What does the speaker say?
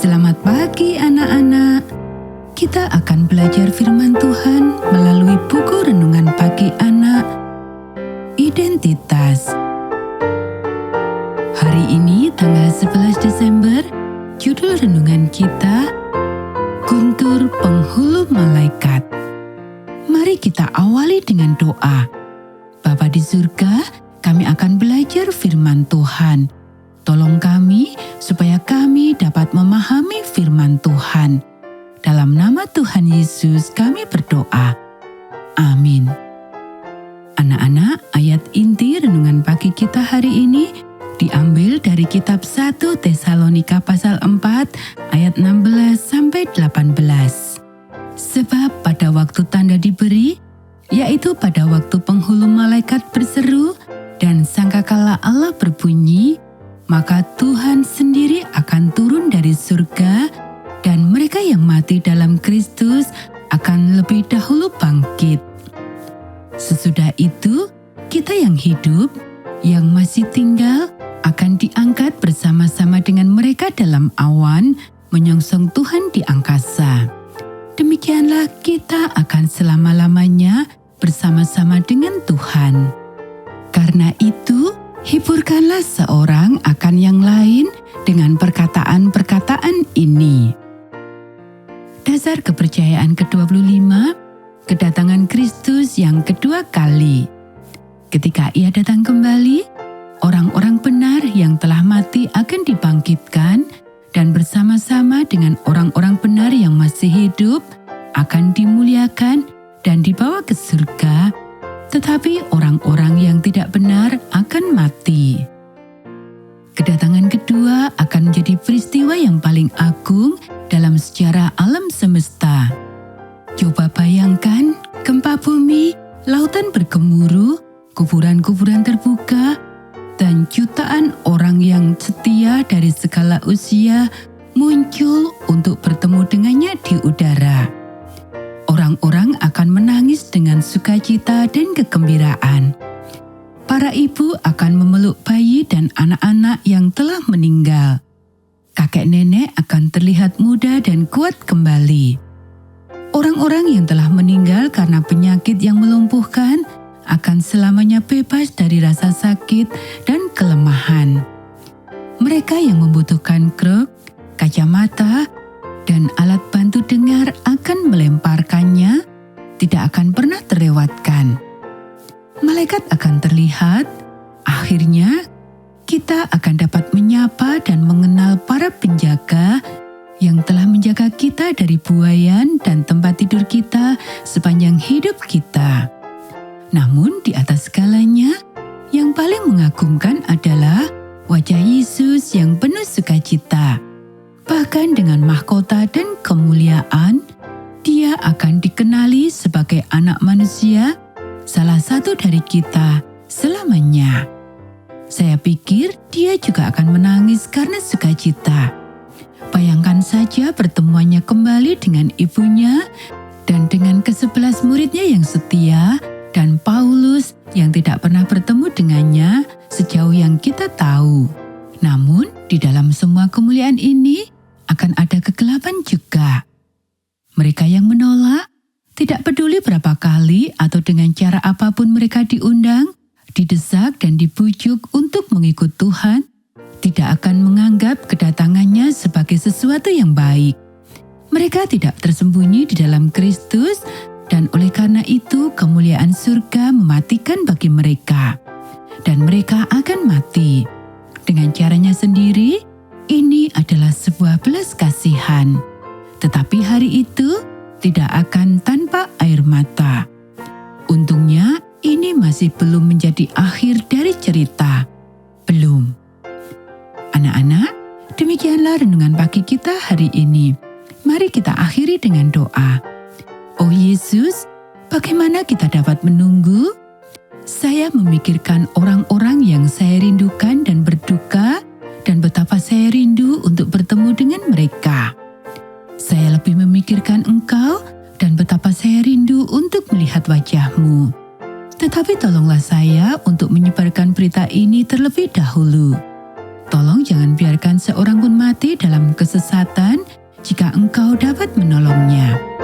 Selamat pagi anak-anak. Kita akan belajar firman Tuhan melalui buku renungan pagi anak, Identitas. Hari ini tanggal 11 Desember, judul renungan kita, Guntur Penghulu Malaikat. Mari kita awali dengan doa. Bapa di surga, kami akan belajar firman Tuhan. Tolong kami supaya kami dapat memahami firman Tuhan. Dalam nama Tuhan Yesus kami berdoa. Amin. Anak-anak, ayat inti renungan pagi kita hari ini diambil dari kitab 1 Tesalonika pasal 4 ayat 16 sampai 18. Sebab pada waktu tanda diberi, yaitu pada waktu penghulu malaikat berseru dan sangkakala Allah berbunyi, maka Tuhan sendiri akan turun dari surga dan mereka yang mati dalam Kristus akan lebih dahulu bangkit. Sesudah itu, kita yang hidup, yang masih tinggal, akan diangkat bersama-sama dengan mereka dalam awan menyongsong Tuhan di angkasa. Demikianlah kita akan selama-lamanya bersama-sama dengan Tuhan. Karena itu, hiburkanlah seorang akan yang lain dengan perkataan-perkataan ini. Dasar kepercayaan ke-25, kedatangan Kristus yang kedua kali. Ketika Ia datang kembali, orang-orang benar yang telah mati akan dibangkitkan dan bersama-sama dengan orang-orang benar yang masih hidup akan dimuliakan dan dibawa ke surga. Tetapi orang-orang yang tidak benar akan mati. Kedatangan kedua akan menjadi peristiwa yang paling agung dalam sejarah alam semesta. Coba bayangkan gempa bumi, lautan bergemuruh, kuburan-kuburan terbuka, dan jutaan orang yang setia dari segala usia muncul untuk bertemu dengannya di udara. Orang-orang akan menangis dengan sukacita dan kegembiraan. Para ibu akan memeluk bayi dan anak-anak yang telah meninggal. Kakek nenek akan terlihat muda dan kuat kembali. Orang-orang yang telah meninggal karena penyakit yang melumpuhkan akan selamanya bebas dari rasa sakit dan kelemahan. Mereka yang membutuhkan kruk, kacamata, dan alat bantu dengar akan melemparkannya, tidak akan pernah terlewatkan. Malaikat akan terlihat, akhirnya kita akan dapat menyapa dan mengenal para penjaga yang telah menjaga kita dari buayan dan tempat tidur kita sepanjang hidup kita. Namun di atas segalanya, yang paling mengagumkan adalah wajah Yesus yang penuh sukacita. Bahkan dengan mahkota dan kemuliaan, Dia akan dikenali sebagai anak manusia, salah satu dari kita selamanya. Saya pikir Dia juga akan menangis karena sukacita. Bayangkan saja pertemuannya kembali dengan ibunya dan dengan ke-11 muridnya yang setia dan Paulus yang tidak pernah bertemu dengannya sejauh yang kita tahu. Namun di dalam semua kemuliaan ini akan ada kegelapan juga. Mereka yang menolak, tidak peduli berapa kali atau dengan cara apapun mereka diundang, didesak dan dibujuk untuk mengikut Tuhan, tidak akan menganggap kedatangannya sebagai sesuatu yang baik. Mereka tidak tersembunyi di dalam Kristus dan oleh karena itu kemuliaan surga mematikan bagi mereka. Dan mereka akan mati. Dengan caranya sendiri, ini adalah sebuah belas kasihan. Tetapi hari itu tidak akan tanpa air mata. Untungnya ini masih belum menjadi akhir dari cerita. Belum. Anak-anak, demikianlah renungan pagi kita hari ini. Mari kita akhiri dengan doa. Oh Yesus, bagaimana kita dapat menunggu? Saya memikirkan orang-orang yang saya rindukan dan berduka, dan betapa saya rindu untuk bertemu dengan mereka. Saya lebih memikirkan Engkau dan betapa saya rindu untuk melihat wajah-Mu. Tetapi tolonglah saya untuk menyebarkan berita ini terlebih dahulu. Tolong jangan biarkan seorang pun mati dalam kesesatan jika Engkau dapat menolongnya.